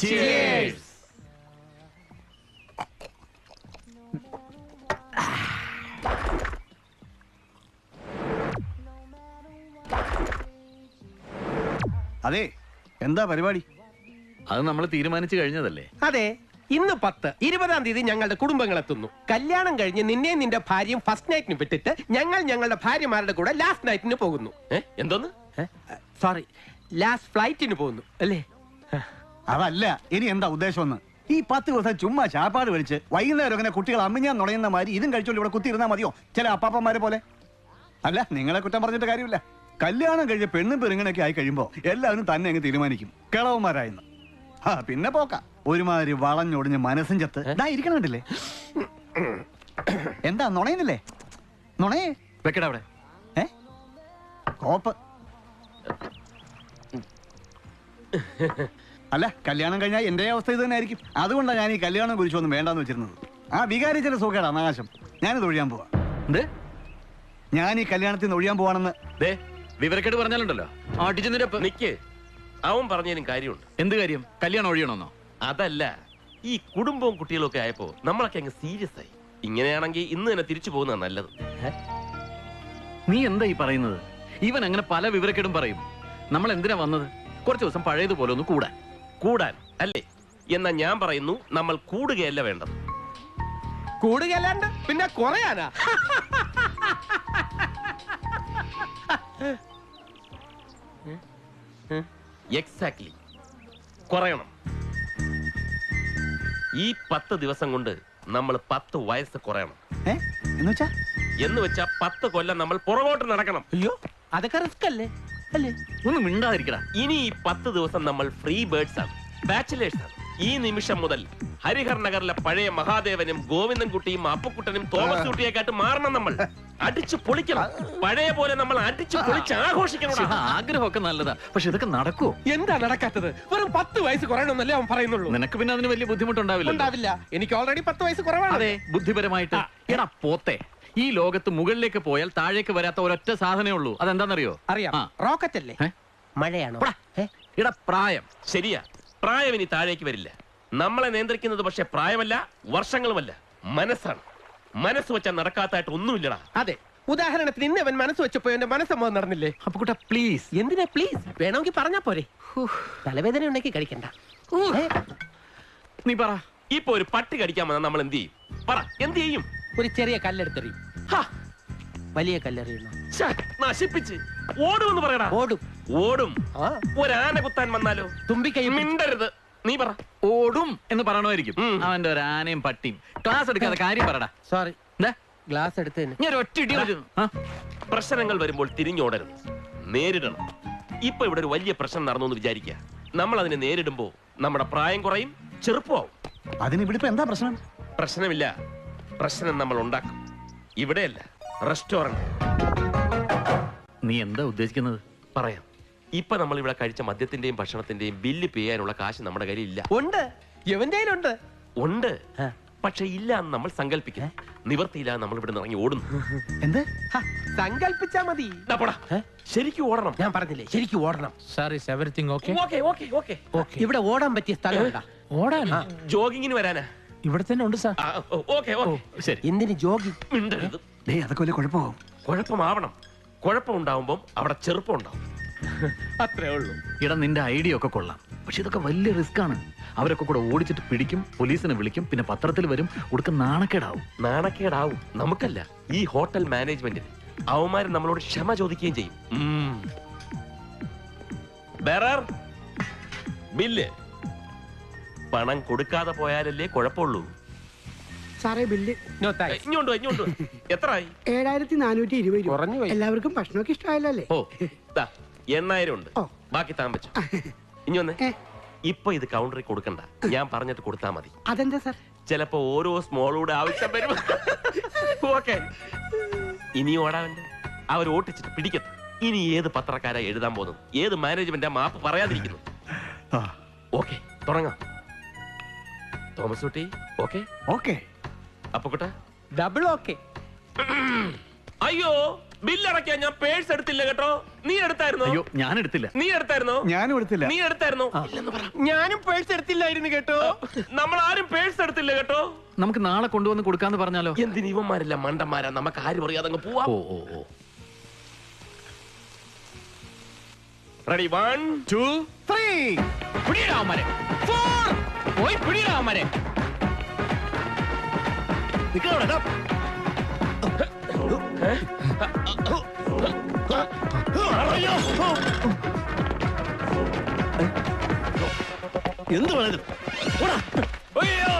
Cheers. അതെ, എന്താ പരിപാടി? അത് നമ്മൾ തീരുമാനിച്ചു കഴിഞ്ഞതല്ലേ? അതെ, ഇന്ന് 10, 20-ാം തീയതി ഞങ്ങളുടെ കുടുംബങ്ങൾ എത്തുന്നു. കല്യാണം കഴിഞ്ഞ് നിന്നെയും നിന്റെ ഭാര്യയും ഫസ്റ്റ് നൈറ്റിന് വിട്ടിട്ട് ഞങ്ങൾ ഞങ്ങളുടെ ഭാര്യമാരുടെ കൂടെ ലാസ്റ്റ് നൈറ്റിന് പോകുന്നു. എന്തോന്ന്? സോറി, ലാസ്റ്റ് ഫ്ലൈറ്റിന് പോകുന്നു അല്ലേ? അതല്ല, ഇനി എന്താ ഉദ്ദേശമെന്ന്? ഈ 10 ദിവസം ചുമ്മാ ചാപ്പാട് വലിച്ച് വൈകുന്നേരം അങ്ങനെ കുട്ടികൾ അമ്മിഞ്ഞാൻ നുണയുന്ന മാതിരി ഇതും കഴിച്ചോണ്ട് ഇവിടെ കുത്തിയിരുന്നാ മതിയോ? ചില അപ്പാപ്പന്മാരെ പോലെ. അല്ല, നിങ്ങളെ കുറ്റം പറഞ്ഞിട്ട് കാര്യമില്ല. കല്യാണം കഴിഞ്ഞ പെണ്ണും പെരുങ്ങനൊക്കെ ആയി കഴിയുമ്പോ എല്ലാവരും തന്നെ അങ്ങ് തീരുമാനിക്കും കിളവന്മാരായെന്ന്. പിന്നെ പോക്ക ഒരുമാതിരി വളഞ്ഞൊടിഞ്ഞ് മനസ്സും ചത്ത് ഇരിക്കണണ്ടില്ലേ? എന്താ നുണയുന്നില്ലേ? നുണയേ വെക്കട അവിടെ. കോപ്പ്. അല്ല, കല്യാണം കഴിഞ്ഞാൽ എന്റെ അവസ്ഥ ഇത് തന്നെ ആയിരിക്കും. അതുകൊണ്ടാണ് ഞാൻ ഈ കല്യാണം കുറിച്ചൊന്നും വേണ്ടാന്ന് വെച്ചിരുന്നത്. ആ വികാരി ചില സുഖേടാ നാശം. ഞാനിത് ഒഴിയാൻ പോവാ. ഞാൻ ഈ കല്യാണത്തിൽ നിന്ന് ഒഴിയാൻ പോവാണെന്ന് വിവരക്കേട് പറഞ്ഞാലുണ്ടല്ലോ നിക്ക്, അവൻ പറഞ്ഞതിനും കാര്യമുണ്ട്. എന്ത് കാര്യം? കല്യാണം ഒഴിയണമെന്നോ? അതല്ല, ഈ കുടുംബവും കുട്ടികളും ഒക്കെ ആയപ്പോ നമ്മളൊക്കെ അങ്ങ് സീരിയസ് ആയി. ഇങ്ങനെയാണെങ്കിൽ ഇന്ന് തന്നെ തിരിച്ചു പോകുന്നതാണ് നല്ലത്. നീ എന്താ ഈ പറയുന്നത്? ഇവൻ അങ്ങനെ പല വിവരക്കേടും പറയും. നമ്മൾ എന്തിനാ വന്നത്? കുറച്ച് ദിവസം പഴയതുപോലെ ഒന്ന് കൂടാൻ അല്ലേ? എന്നാ ഞാൻ പറയുന്നു, നമ്മൾ കൂടുകയല്ല വേണ്ടത്. കൂടുകയല്ലാണ്ട് പിന്നെ കുറയാനാ? എക്സാക്ട്ലി, കുറയണം. ഈ 10 ദിവസം കൊണ്ട് നമ്മൾ 10 വയസ്സ് കുറയണം. എന്ന് വെച്ചാ 10 കൊല്ലം നമ്മൾ പുറകോട്ട് നടക്കണം. അയ്യോ, അതൊക്കെ റിസ്ക് അല്ലേ? ഒന്നും മിണ്ടാതിരിക്കടാ. ഇനി ഈ 10 ദിവസം നമ്മൾ ഫ്രീ ബേർഡ്സ് ആണ്, ബാച്ചിലേഴ്സ് ആണ്. ഈ നിമിഷം മുതൽ ഹരിഹർ നഗറിലെ പഴയ മഹാദേവനും ഗോവിന്ദൻകുട്ടിയും അപ്പുക്കുട്ടനും തോമസ് കുട്ടിയെക്കാട്ട് മാറണം. നമ്മൾ അടിച്ചു പൊളിക്കണം. പഴയ പോലെ നമ്മൾ അടിച്ചു പൊളിച്ച് ആഘോഷിക്കണം. ആഗ്രഹമൊക്കെ നല്ലതാ, പക്ഷെ ഇതൊക്കെ നടക്കുവോ? എന്താ നടക്കാത്തത്? വെറും 10 വയസ്സ് കുറയണമെന്നല്ലേ അവൻ പറയുന്നുള്ളൂ. നിനക്ക് പിന്നെ അതിന് വലിയ ബുദ്ധിമുട്ടുണ്ടാവില്ല. എനിക്ക് ഓൾറെഡി 10 വയസ്സ് കുറവാണ്. അതെ, ബുദ്ധിപരമായിട്ട്. എടാ പോത്തെ, ഈ ലോകത്ത് മുകളിലേക്ക് പോയാൽ താഴേക്ക് വരാത്ത ഒരൊറ്റ സാധനമേ ഉള്ളൂ. അതെന്താണെന്നറിയോ? അറിയാം, റോക്കറ്റ് അല്ലേ? മഴയാണോ? എടാ പ്രായം. ശരിയാ, പ്രായം ഇനി താഴേക്ക് വരില്ല. നമ്മളെ നിയന്ത്രിക്കുന്നത് പക്ഷെ പ്രായമല്ല, വർഷങ്ങളുമല്ല, മനസ്സാണ്. മനസ്സ് വെച്ചാൽ നടക്കാത്തായിട്ട് ഒന്നുമില്ലടാ. അതെ, ഉദാഹരണത്തിന് ഇന്ന് അവൻ മനസ്സ് വെച്ചപ്പോ എന്റെ മനസ്സമ്മതം നടന്നില്ലേ? അപ്പുകുട്ടാ പ്ലീസ്. എന്തിനാ പ്ലീസ്? വേണമെങ്കിൽ പറഞ്ഞാ പോരെ. തലവേദന ഉണ്ടെങ്കിൽ കഴിക്കണ്ട. നീ പറ. ഇപ്പൊ ഒരു പട്ടി കടിക്കാൻ വന്നാൽ നമ്മൾ എന്ത് ചെയ്യും? പറ, എന്ത് ചെയ്യും? ഒരു ചെറിയ കല്ലെടുത്തെറിയും. വലിയ കല്ലെറിയണോ? നശിപ്പിച്ച് ഓടുമെന്ന് പറയടാ. ഓടും. ഒരാന കുത്താൻ വന്നാലോ? തുമ്പിക്കൈ മിണ്ടരുത്. നീ പറ. ഓടും എന്ന് പറയണമായിരിക്കും. അവന്റെ ഒരു ആനയും പട്ടിയും. ക്ലാസ് എടുക്കാതെ കാര്യം പറടാ. സോറി, ഗ്ലാസ് എടുത്ത് ഞാൻ ഒറ്റ ഇടി. പ്രശ്നങ്ങൾ വരുമ്പോൾ തിരിഞ്ഞോടരുത്, നേരിടണം. ഇപ്പൊ ഇവിടെ ഒരു വലിയ പ്രശ്നം നടന്നു എന്ന് വിചാരിക്കുക. നമ്മൾ അതിനെ നേരിടുമ്പോ നമ്മുടെ പ്രായം കുറയും, ചെറുപ്പമാവും. അതിന് ഇവിടെ എന്താ പ്രശ്നം? പ്രശ്നമില്ല, പ്രശ്നം നമ്മൾ ഉണ്ടാക്കും. ഇവിടെയല്ല, റെസ്റ്റോറന്റ്. നീ എന്താ ഉദ്ദേശിക്കുന്നത്? പറയാം. ഇപ്പൊ നമ്മൾ ഇവിടെ കഴിച്ച മദ്യത്തിന്റെയും ഭക്ഷണത്തിന്റെയും ബില്ല് പേ ചെയ്യാനുള്ള കാശ് നമ്മുടെ കയ്യിൽ ഇല്ല. ഉണ്ട്, പക്ഷെ ഇല്ല എന്ന് നമ്മൾ സങ്കല്പിക്കും. നിവർത്തിയില്ല, നമ്മൾ ഇവിടെ ഇറങ്ങി ഓടുന്നു. എന്ത് സങ്കല്പിച്ചാ മതി? ശരിക്കും ഓടണം. ഞാൻ പറഞ്ഞില്ലേ, ശരിക്കും ഓടണം. ഇവിടെ ഓടാൻ പറ്റിയ സ്ഥലം ഓടാനാ? ജോഗിങ്ങിന് വരാനാ? ഇവിടെ തന്നെ ഉണ്ട് സാർ. ശരി. എന്തിന് ജോഗിങ്? മിണ്ടരുത്. അതൊക്കെ വലിയ കുഴപ്പമാവും. കുഴപ്പമാവണം. കുഴപ്പമുണ്ടാവുമ്പോ അവിടെ ചെറുപ്പം ഉണ്ടാവും. അത്രേ ഉള്ളൂ. ഇട നിന്റെ ഐഡിയ ഒക്കെ കൊള്ളാം, പക്ഷെ ഇതൊക്കെ വലിയ റിസ്ക് ആണ്. അവരൊക്കെ കൂടെ ഓടിച്ചിട്ട് പിടിക്കും, പോലീസിനെ വിളിക്കും, പിന്നെ പത്രത്തിൽ വരും. ഉടുക്ക നാണക്കേടാവും. നാണക്കേടാവും നമുക്കല്ല, ഈ ഹോട്ടൽ മാനേജ്മെന്റിന്. അവന്മാര് നമ്മളോട് ക്ഷമ ചോദിക്കുകയും ചെയ്യും. ബില്ല് പണം കൊടുക്കാതെ പോയാലല്ലേ കുഴപ്പമുള്ളൂ. സാറേ ബില്ല്. ഇങ്ങോട്ട്. എത്രയായി? 7420. എല്ലാവർക്കും ഭക്ഷണമൊക്കെ ഇഷ്ടമായല്ലേ? 8000 ഉണ്ട്. ബാക്കി താൻ വെച്ചു. ഇനി വന്നേ. ഇപ്പൊ ഇത് കൗണ്ടറിൽ കൊടുക്കണ്ട, ഞാൻ പറഞ്ഞിട്ട് കൊടുത്താ മതി. അതെന്താ സാർ? ചിലപ്പോ ഓരോ സ്മോളൂടെ ആവശ്യം വരും. ഓക്കെ, ഇനി ഓടാവല്ലേ? അവർ ഓട്ടിച്ചിട്ട് പിടിക്കട്ടെ. ഇനി ഏത് പത്രക്കാരാ എഴുതാൻ പോകുന്നത്? ഏത് മാനേജ്മെന്റ് മാപ്പ് പറയാതിരിക്കുന്നു? ഓക്കെ, തുടങ്ങാം. തോമസ് കുട്ടി ഓക്കെ? ഓക്കെ. അപ്പുകുട്ട ഡബിൾ ഓക്കെ. അയ്യോ, ബില്ലടക്കാൻ ഞാൻ പേഴ്സ് എടുത്തില്ല കേട്ടോ. നീ എടുത്തായിരുന്നോ? അയ്യോ ഞാൻ എടുത്തില്ല. നീ എടുത്തായിരുന്നോ? ഞാനും എടുത്തില്ല. നീ എടുത്തായിരുന്നോ? ഞാനും പേഴ്സ് എടുത്തില്ലായിരുന്നു കേട്ടോ. നമ്മൾ ആരും പേഴ്സ് എടുത്തില്ല കേട്ടോ. നമുക്ക് നാളെ കൊണ്ടുവന്ന് കൊടുക്കാന്ന് പറഞ്ഞാലോ? എന്തിന് ഇവന്മാരില്ല മണ്ടന്മാരാ, നമുക്ക് ആരും അറിയാതെ അങ്ങ് പോവാ. ഓ ഓ ഓ റെഡി 1 2 3 പിടിയിടാവന്മാരെ 4 പോയി പിടിയിടാവന്മാരെ. എന്ത് വേണേലും അയ്യോ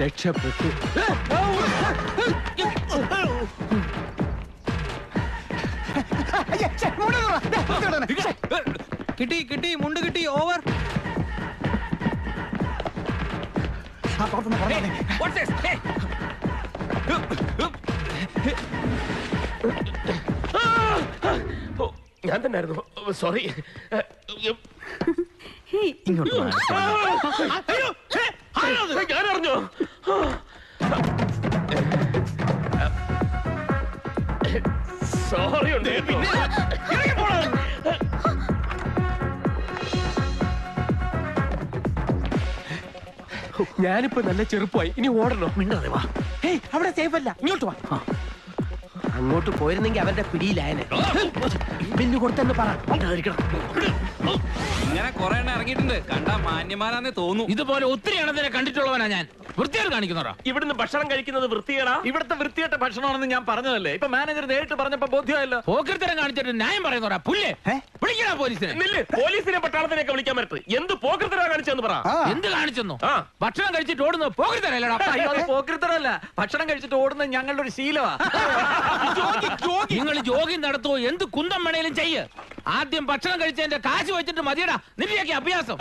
രക്ഷപ്പെട്ടു. കിട്ടി കിട്ടി മുണ്ട് കിട്ടി. ഓവർ. What's this? Hey! ഓ, ഞാൻ തന്നെയായിരുന്നു. സോറി. ഞാൻ അറിഞ്ഞോ? സോറി ഉണ്ട് കേട്ടോ. ഞാനിപ്പോ നല്ല ചെറുപ്പമായി, ഇനി ഓടണോ? മിണ്ടാതെ വാ. ഹേയ്, അവിടെ സേഫ് അല്ല, ഇങ്ങോട്ട് വാ. അങ്ങോട്ട് പോയിരുന്നെങ്കിൽ അവരുടെ പിടിയിലായനെ. ബില്ല് കൊടുത്തെന്ന് പറ. ഇങ്ങനെ കുറെ എണ്ണം ഇറങ്ങിയിട്ടുണ്ട്. കണ്ടാ മാന്യമാരാന്നേ തോന്നുന്നു. ഇതുപോലെ ഒത്തിരി എണ്ണത്തിനെ കണ്ടിട്ടുള്ളവനാ ഞാൻ. വൃത്തിയാൽ കാണിക്കുന്നോടാ. ഇവിടുന്ന് ഭക്ഷണം കഴിക്കുന്നത് വൃത്തികേടാ. ഇവിടുത്തെ വൃത്തികെട്ട ഭക്ഷണമാണെന്ന് ഞാൻ പറഞ്ഞതല്ലേ. ഇപ്പൊ മാനേജർ നേരിട്ട് പറഞ്ഞപ്പോ ബോധ്യമായല്ലോ. പോക്കർത്തരം കാണിച്ചിട്ട് ന്യായം പറയുന്നോടാ. പുല്ലേ വിളിക്കടാ പോലീസിനെ. നില്ല്, പോലീസിനെ പട്ടാളത്തിനൊക്കെ വിളിക്കാൻ പറ്റത്ത്. എന്ത് പോക്കൃത്തരാ കാണിച്ചെന്ന് പറ. എന്ത് കാണിച്ചെന്നോ? ആ. ഭക്ഷണം കഴിച്ചിട്ട് ഓടുന്നത് പോക്കർത്തരല്ലടാ. അയ്യോ അത് പോക്കൃത്തരല്ല, ഭക്ഷണം കഴിച്ചിട്ട് ഓടുന്നത് ഞങ്ങളുടെ ഒരു ശീലമാ. നിങ്ങൾ ജോഗിങ് നടത്തുവോ എന്ത് കുന്തം വേണേലും ചെയ്യ്. ആദ്യം ഭക്ഷണം കഴിച്ചതിന്റെ കാശ് വെച്ചിട്ട് മതിയടാ നിന്റെയൊക്കെ അഭ്യാസം.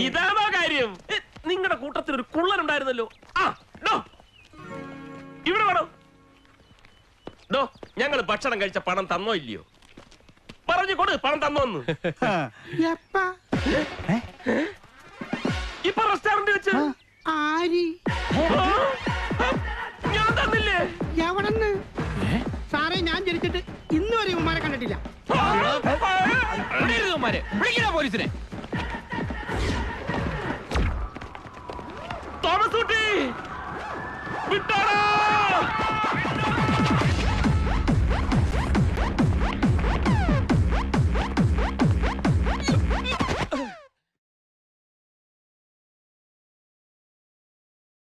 ഇതാണോ കാര്യം? നിങ്ങളുടെ കൂട്ടത്തിൽ ഒരു കുള്ളനുണ്ടായിരുന്നല്ലോ. ആ ഡോ ഇവിടെ വേണോ? ഡോ ഞങ്ങൾ ഭക്ഷണം കഴിച്ച പണം തന്നോ ഇല്ലയോ? പറഞ്ഞു കൊടു, പണം തന്നോന്ന്. എപ്പാ ഇപ്പൊ റെസ്റ്റോറന്റ് വെച്ച് ആരി ഞാൻ തന്നില്ലേ? എവിടെന്ന്? സാറേ ഞാൻ ജനിച്ചിട്ട് ഇന്ന് വരെ ഉമ്മാരെ കണ്ടിട്ടില്ല. വിളിക്കരുതവന്മാരെ. വിളിക്കടാ പോലീസിനെ. തോമസ് കുട്ടി വിട്ടാടാ.